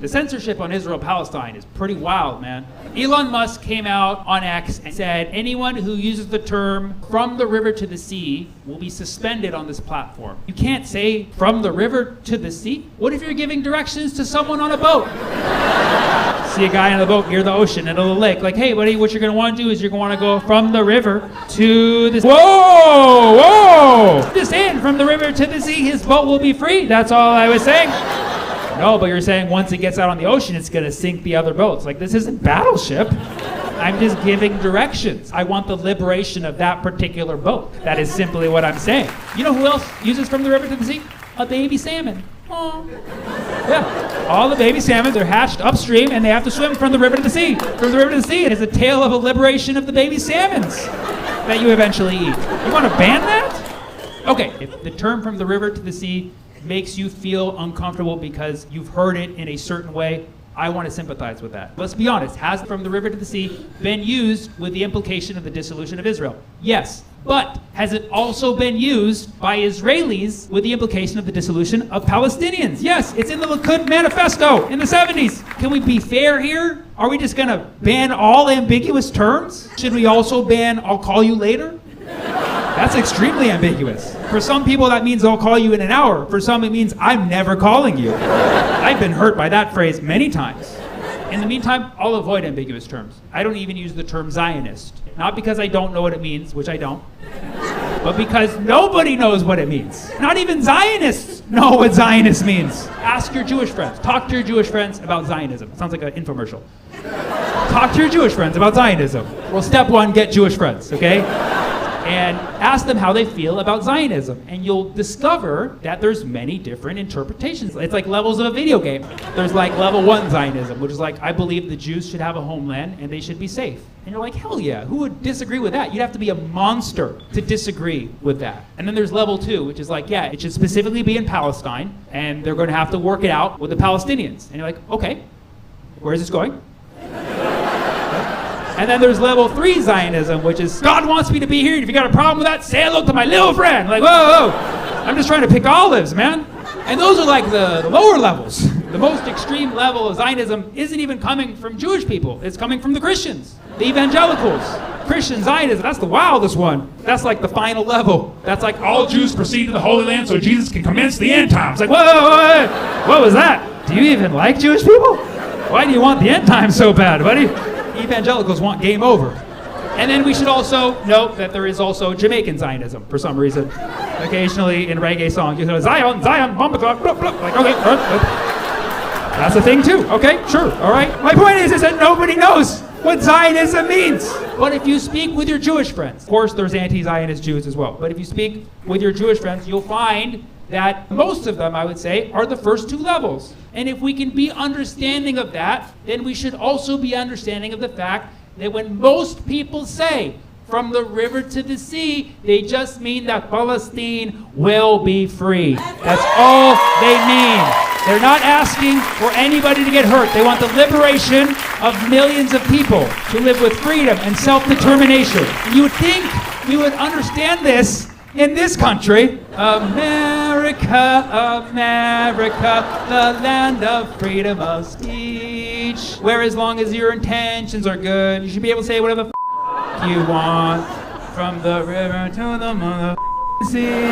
The censorship on Israel-Palestine is pretty wild, man. Elon Musk came out on X and said anyone who uses the term from the river to the sea will be suspended on this platform. You can't say from the river to the sea? What if you're giving directions to someone on a boat? See a guy on the boat near the ocean, and the lake, like, hey, buddy, what you're going to want to do is you're going to want to go from the river to the... Whoa! Just saying, from the river to the sea, his boat will be free. That's all I was saying. No, but you're saying once it gets out on the ocean, it's going to sink the other boats. Like, this isn't Battleship. I'm just giving directions. I want the liberation of that particular boat. That is simply what I'm saying. You know who else uses from the river to the sea? A baby salmon. Oh. Yeah. All the baby salmon, they're hatched upstream, and they have to swim from the river to the sea. From the river to the sea, it is a tale of a liberation of the baby salmons that you eventually eat. You want to ban that? Okay, if the term from the river to the sea makes you feel uncomfortable because you've heard it in a certain way, I want to sympathize with that. Let's be honest, has from the river to the sea been used with the implication of the dissolution of Israel? Yes. But has it also been used by Israelis with the implication of the dissolution of Palestinians? Yes, it's in the Likud manifesto in the 70s. Can we be fair here? Are we just going to ban all ambiguous terms? Should we also ban I'll call you later? That's extremely ambiguous. For some people, that means I'll call you in an hour. For some, it means I'm never calling you. I've been hurt by that phrase many times. In the meantime, I'll avoid ambiguous terms. I don't even use the term Zionist. Not because I don't know what it means, which I don't, but because nobody knows what it means. Not even Zionists know what Zionist means. Ask your Jewish friends. Talk to your Jewish friends about Zionism. Sounds like an infomercial. Talk to your Jewish friends about Zionism. Well, step one, get Jewish friends, okay? And ask them how they feel about Zionism. And you'll discover that there's many different interpretations. It's like levels of a video game. There's like level 1 Zionism, which is like, I believe the Jews should have a homeland and they should be safe. And you're like, hell yeah, who would disagree with that? You'd have to be a monster to disagree with that. And then there's level 2, which is like, yeah, it should specifically be in Palestine, and they're going to have to work it out with the Palestinians. And you're like, okay, where is this going? And then there's level 3 Zionism, which is, God wants me to be here. If you got a problem with that, say hello to my little friend. Like, whoa, I'm just trying to pick olives, man. And those are like the lower levels. The most extreme level of Zionism isn't even coming from Jewish people. It's coming from the Christians, the evangelicals. Christian Zionism, that's the wildest one. That's like the final level. That's like all Jews proceed to the Holy Land so Jesus can commence the end times. Like, whoa, what was that? Do you even like Jewish people? Why do you want the end times so bad, buddy? Evangelicals want game over. And then we should also note that there is also Jamaican Zionism for some reason. Occasionally in reggae songs, you hear Zion, bomba clock, blah, blah. Like, okay, that's a thing too. Okay, sure, all right. My point is that nobody knows what Zionism means. But if you speak with your Jewish friends, of course there's anti-Zionist Jews as well, but if you speak with your Jewish friends, you'll find that most of them, I would say, are the first 2 levels. And if we can be understanding of that, then we should also be understanding of the fact that when most people say from the river to the sea, they just mean that Palestine will be free. That's all they mean. They're not asking for anybody to get hurt. They want the liberation of millions of people to live with freedom and self-determination. You would think we would understand this in this country. America, America, the land of freedom of speech, where as long as your intentions are good, you should be able to say whatever the you want, from the river to the sea.